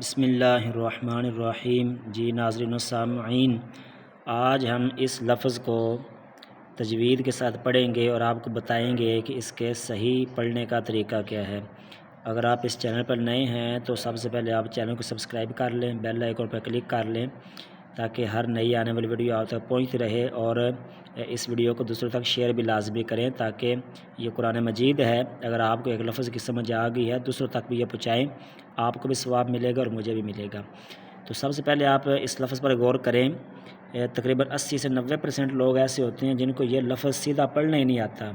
بسم اللہ الرحمن الرحیم۔ جی ناظرین و سامعین، آج ہم اس لفظ کو تجوید کے ساتھ پڑھیں گے اور آپ کو بتائیں گے کہ اس کے صحیح پڑھنے کا طریقہ کیا ہے۔ اگر آپ اس چینل پر نئے ہیں تو سب سے پہلے آپ چینل کو سبسکرائب کر لیں، بیل آئیکن پر کلک کر لیں تاکہ ہر نئی آنے والی ویڈیو آپ تک پہنچتی رہے، اور اس ویڈیو کو دوسروں تک شیئر بھی لازمی کریں تاکہ یہ قرآن مجید ہے، اگر آپ کو ایک لفظ کی سمجھ آ گئی ہے دوسروں تک بھی یہ پہنچائیں، آپ کو بھی ثواب ملے گا اور مجھے بھی ملے گا۔ تو سب سے پہلے آپ اس لفظ پر غور کریں۔ تقریباً 80 سے 90% لوگ ایسے ہوتے ہیں جن کو یہ لفظ سیدھا پڑھنا ہی نہیں آتا،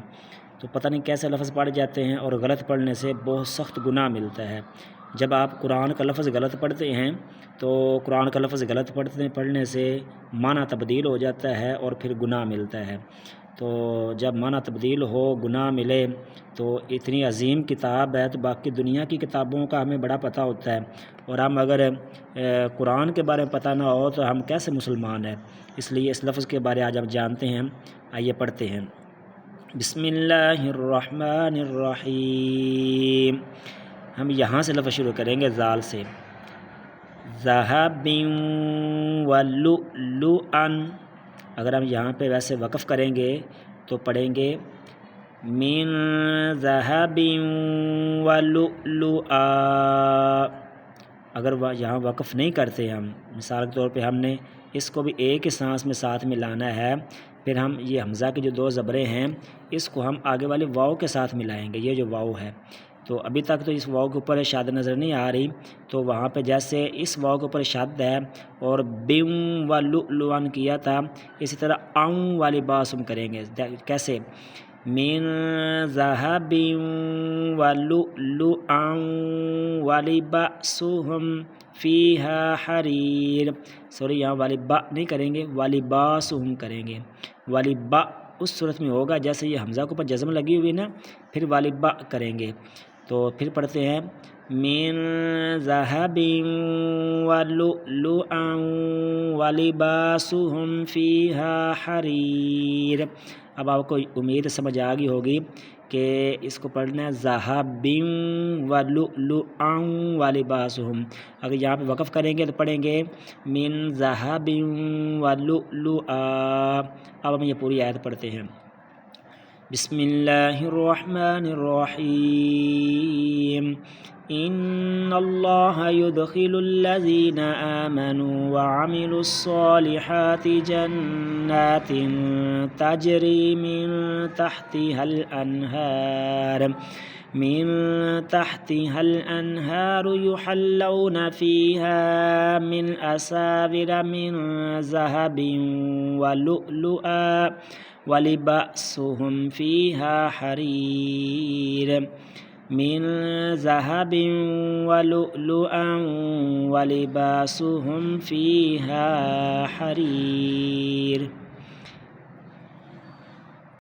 تو پتہ نہیں کیسے لفظ پڑھ جاتے ہیں، اور غلط پڑھنے سے بہت سخت گناہ ملتا ہے۔ جب آپ قرآن کا لفظ غلط پڑھتے ہیں تو قرآن کا لفظ غلط پڑھنے سے معنی تبدیل ہو جاتا ہے اور پھر گناہ ملتا ہے۔ تو جب معنی تبدیل ہو، گناہ ملے، تو اتنی عظیم کتاب ہے تو باقی دنیا کی کتابوں کا ہمیں بڑا پتہ ہوتا ہے، اور ہم اگر قرآن کے بارے میں پتہ نہ ہو تو ہم کیسے مسلمان ہیں؟ اس لیے اس لفظ کے بارے آج ہم جانتے ہیں۔ آئیے پڑھتے ہیں۔ بسم اللہ الرحمن الرحیم۔ ہم یہاں سے لفظ شروع کریں گے زال سے۔ ذہب ولؤلؤا، اگر ہم یہاں پہ ویسے وقف کریں گے تو پڑھیں گے من ذہب ولؤلؤا۔ اگر یہاں وقف نہیں کرتے ہم، مثال کے طور پہ ہم نے اس کو بھی ایک ہی سانس میں ساتھ ملانا ہے، پھر ہم یہ حمزہ کی جو دو زبریں ہیں اس کو ہم آگے والے واؤ کے ساتھ ملائیں گے۔ یہ جو واؤ ہے تو ابھی تک تو اس واؤ کے اوپر شاد نظر نہیں آ رہی، تو وہاں پہ جیسے اس واؤ کے اوپر شاد ہے اور بیوں و لؤلؤن کیا تھا، اسی طرح آؤں والی باس ہم کریں گے۔ کیسے؟ من ذہب ولؤلؤا ولباسهم فیہا حریر۔ سوری، یہاں والی با نہیں کریں گے، والی باسهم کریں گے۔ والی با اس صورت میں ہوگا جیسے یہ حمزہ کو پر جزم لگی ہوئی نا، پھر والی با کریں گے۔ تو پھر پڑھتے ہیں من ذہب ولؤلؤا ولباسهم فیہا حریر۔ اب آپ کو امید سمجھ آ گئی ہوگی کہ اس کو پڑھنا ہے ذہب ولؤلؤا ولباسهم۔ اگر یہاں پہ وقف کریں گے تو پڑھیں گے من ذہب ولؤلؤا۔ اب ہم یہ پوری آیت پڑھتے ہیں۔ بسم اللہ الرحمن الرحیم۔ ان اللہ يدخل الذین آمنوا وعملوا الصالحات جنات تجری من تحتها الانہار یحلون فیہا من اساور من ذہب ولؤلؤا ولباسهم فیہا حریر۔ من ذہب ولؤلؤا ولباسهم فیہا حریر۔